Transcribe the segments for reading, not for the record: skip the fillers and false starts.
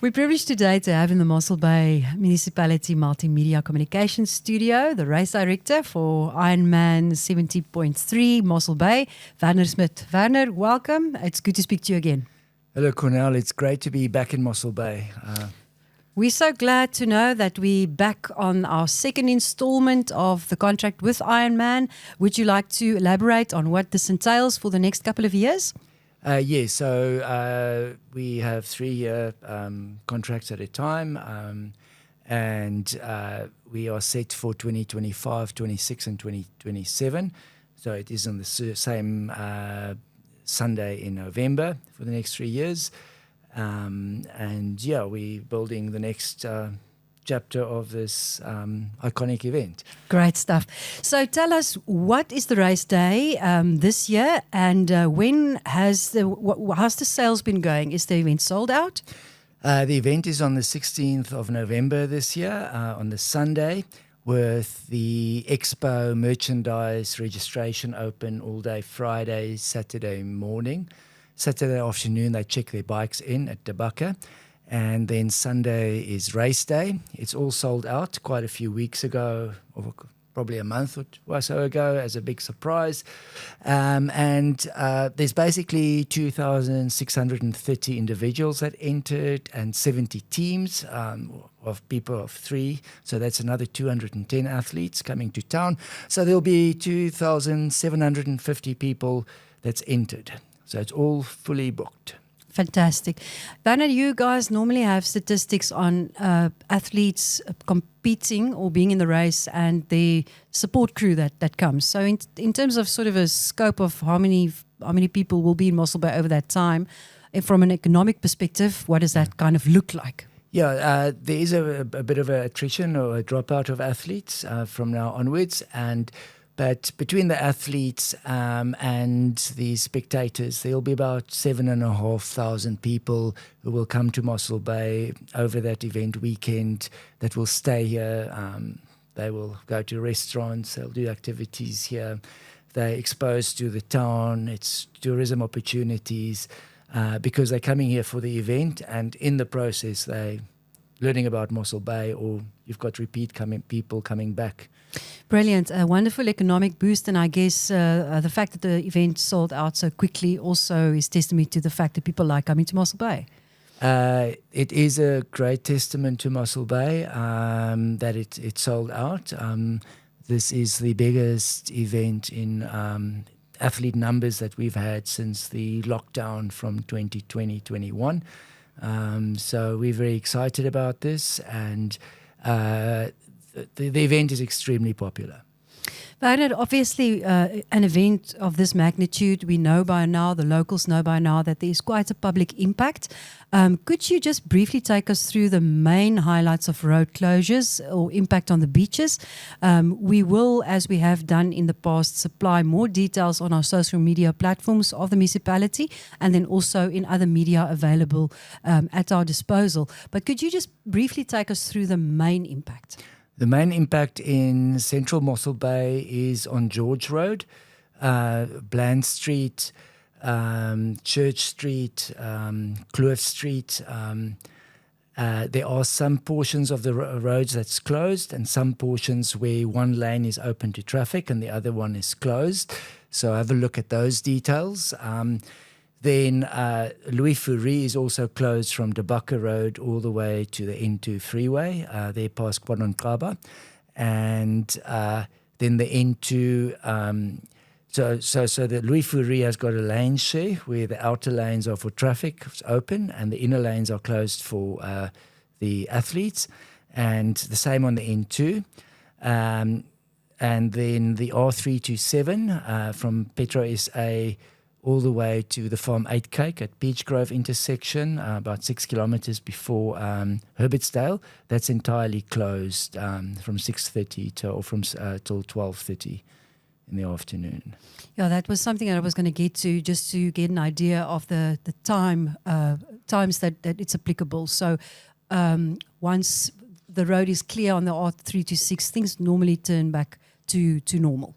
We're privileged today to have in the Mossel Bay Municipality Multimedia Communications Studio the race director for Ironman 70.3 Mossel Bay, Werner Smit. Werner, welcome. It's good to speak to you again. Hello, Cornell. It's great to be back in Mossel Bay. We're so glad to know that we're back on our second installment of the contract with Ironman. Would you like to elaborate on what this entails for the next couple of years? Yes, so we have 3-year contracts at a time, and we are set for 2025, 26 and 2027. So it is on the same Sunday in November for the next 3 years. And yeah, we're building the next chapter of this iconic event. Great stuff. So tell us, what is the race day this year, and how's the sales been going? Is the event sold out? The event is on the 16th of November this year, on the Sunday, with the expo merchandise registration open all day Friday, Saturday morning. Saturday afternoon, they check their bikes in at Debaka. And then Sunday is race day. It's all sold out quite a few weeks ago, or probably a month or so ago, as a big surprise. And there's basically 2,630 individuals that entered and 70 teams of people of 3. So that's another 210 athletes coming to town. So there'll be 2,750 people that's entered. So it's all fully booked. Fantastic. Werner, you guys normally have statistics on athletes competing or being in the race and the support crew that comes. So in terms of sort of a scope of how many people will be in Mossel Bay over that time, from an economic perspective, what does that kind of look like? Yeah, there is a bit of an attrition or a dropout of athletes from now onwards, but between the athletes and the spectators, there'll be about 7,500 people who will come to Mossel Bay over that event weekend that will stay here. They will go to restaurants, they'll do activities here. They're exposed to the town, it's tourism opportunities, because they're coming here for the event, and in the process they're learning about Mossel Bay, or you've got repeat people coming back. Brilliant. A wonderful economic boost, and I guess the fact that the event sold out so quickly also is testament to the fact that people like coming to Mossel Bay. It is a great testament to Mossel Bay that it sold out. This is the biggest event in athlete numbers that we've had since the lockdown from 2020-21. So we're very excited about this, and the event is extremely popular. Werner, obviously an event of this magnitude, we know by now, the locals know by now, that there is quite a public impact. Could you just briefly take us through the main highlights of road closures or impact on the beaches? We will, as we have done in the past, supply more details on our social media platforms of the municipality, and then also in other media available at our disposal. But could you just briefly take us through the main impact? The main impact in central Mossel Bay is on George Road, Bland Street, Church Street, Kloof Street. There are some portions of the roads that's closed, and some portions where one lane is open to traffic and the other one is closed. So have a look at those details. Then Louis Fourie is also closed from Debaka Road all the way to the N2 freeway, there past Kwanongqaba. And then the N2, so the Louis Fourie has got a lane share where the outer lanes are for traffic, it's open, and the inner lanes are closed for the athletes. And the same on the N2. And then the R327 from Petro SA all the way to the Farm 8 Cake at Peach Grove intersection, about 6 kilometers before Herbertsdale. That's entirely closed from 6:30 till 12:30 in the afternoon. Yeah, that was something that I was going to get to, just to get an idea of the times that it's applicable. So once the road is clear on the R326, things normally turn back to normal.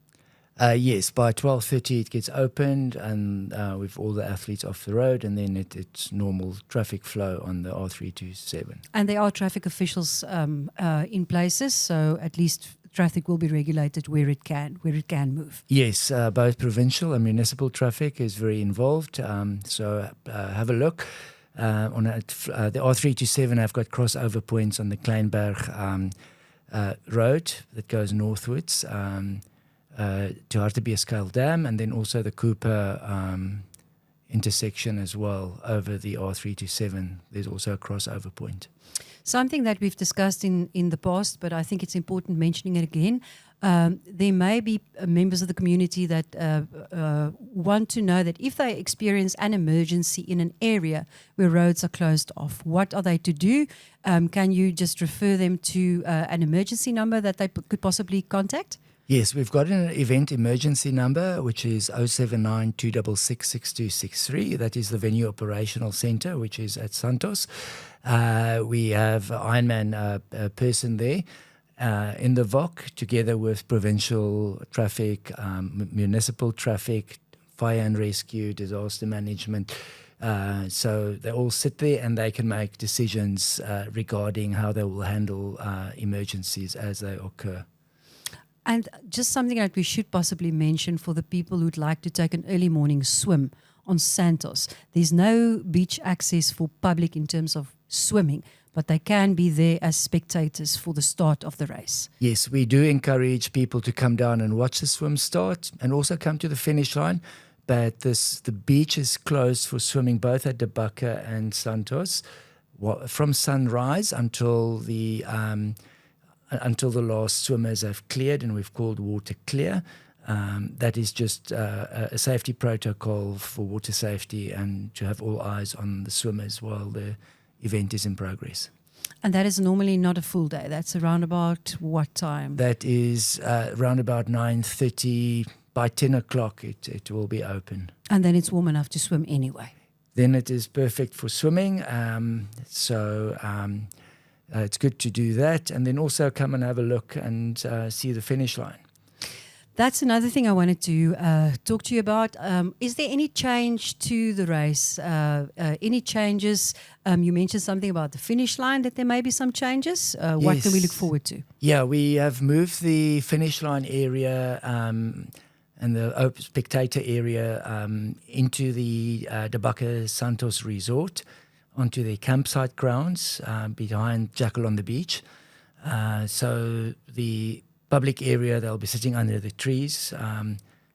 Yes, by 12:30 it gets opened, and with all the athletes off the road, and then it's normal traffic flow on the R327. And there are traffic officials in places, so at least traffic will be regulated where it can move. Yes, both provincial and municipal traffic is very involved. So have a look. On the R327, I've got crossover points on the Kleinberg road that goes northwards to Hartbeeskuil Dam, and then also the Cooper intersection as well over the R327. There's also a crossover point. Something that we've discussed in the past, but I think it's important mentioning it again. There may be members of the community that want to know that if they experience an emergency in an area where roads are closed off, what are they to do? Can you just refer them to an emergency number that they could possibly contact? Yes, we've got an event emergency number, which is 079 266 6263. That is the venue operational centre, which is at Santos. We have Ironman person there in the VOC, together with provincial traffic, municipal traffic, fire and rescue, disaster management. So they all sit there and they can make decisions regarding how they will handle emergencies as they occur. And just something that we should possibly mention for the people who'd like to take an early morning swim on Santos. There's no beach access for public in terms of swimming, but they can be there as spectators for the start of the race. Yes, we do encourage people to come down and watch the swim start and also come to the finish line. But the beach is closed for swimming both at De Bakker and Santos from sunrise until the last swimmers have cleared, and we've called water clear. That is just a safety protocol for water safety and to have all eyes on the swimmers while the event is in progress. And that is normally not a full day. That's around about what time? That is around about 9:30. By 10 o'clock it will be open. And then it's warm enough to swim anyway. Then it is perfect for swimming. It's good to do that, and then also come and have a look and see the finish line. That's another thing I wanted to talk to you about. Is there any change to the race? Any changes? You mentioned something about the finish line, that there may be some changes. What can we look forward to? Yeah, we have moved the finish line area and the spectator area into the De Bakker Santos Resort, onto the campsite grounds behind Jackal on the Beach. So the public area, they'll be sitting under the trees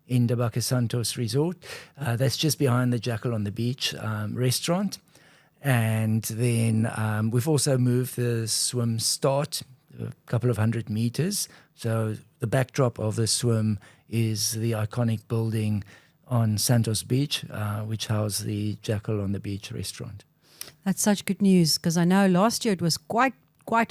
in De Bakker Santos Resort. That's just behind the Jackal on the Beach restaurant. And then we've also moved the swim start a couple of 100 meters. So the backdrop of the swim is the iconic building on Santos Beach, which houses the Jackal on the Beach restaurant. That's such good news, because I know last year it was quite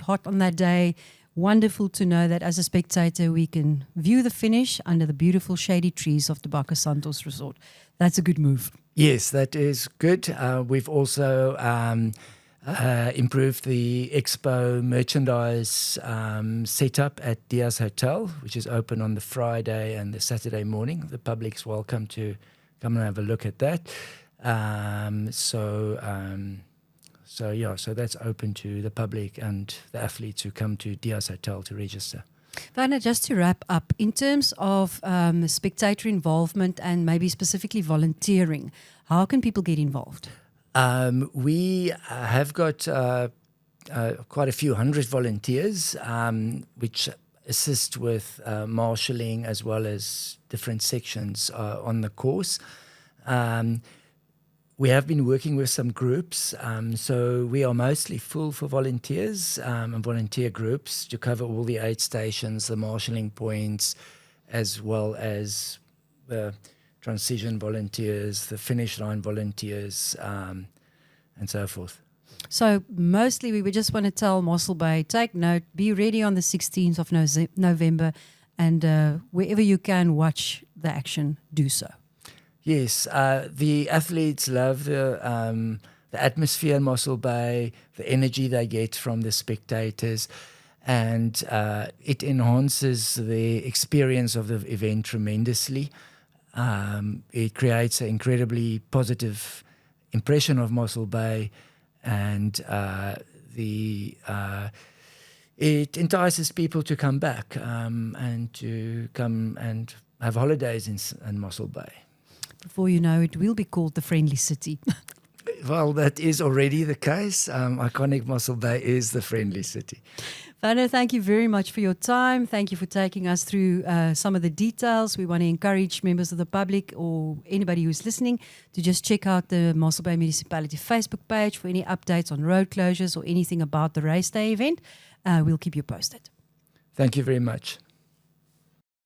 hot on that day. Wonderful to know that as a spectator we can view the finish under the beautiful shady trees of the De Bakker Santos Resort. That's a good move. Yes, that is good. We've also improved the expo merchandise setup at Diaz Hotel, which is open on the Friday and the Saturday morning. The public's welcome to come and have a look at that. So that's open to the public and the athletes who come to Diaz Hotel to register. Werner, just to wrap up, in terms of spectator involvement and maybe specifically volunteering, how can people get involved? We have got quite a few hundred volunteers, which assist with marshalling as well as different sections on the course. We have been working with some groups, so we are mostly full for volunteers and volunteer groups to cover all the aid stations, the marshalling points, as well as the transition volunteers, the finish line volunteers, and so forth. So mostly we would just want to tell Mossel Bay, take note, be ready on the 16th of November, and wherever you can watch the action, do so. Yes, the athletes love the atmosphere in Mossel Bay, the energy they get from the spectators. and it enhances the experience of the event tremendously. It creates an incredibly positive impression of Mossel Bay, and it entices people to come back and to come and have holidays in Mossel Bay. Before you know it, we'll be called the Friendly City. Well, that is already the case. Iconic Mossel Bay is the Friendly City. Werner, thank you very much for your time. Thank you for taking us through some of the details. We want to encourage members of the public or anybody who's listening to just check out the Mossel Bay Municipality Facebook page for any updates on road closures or anything about the race day event. We'll keep you posted. Thank you very much.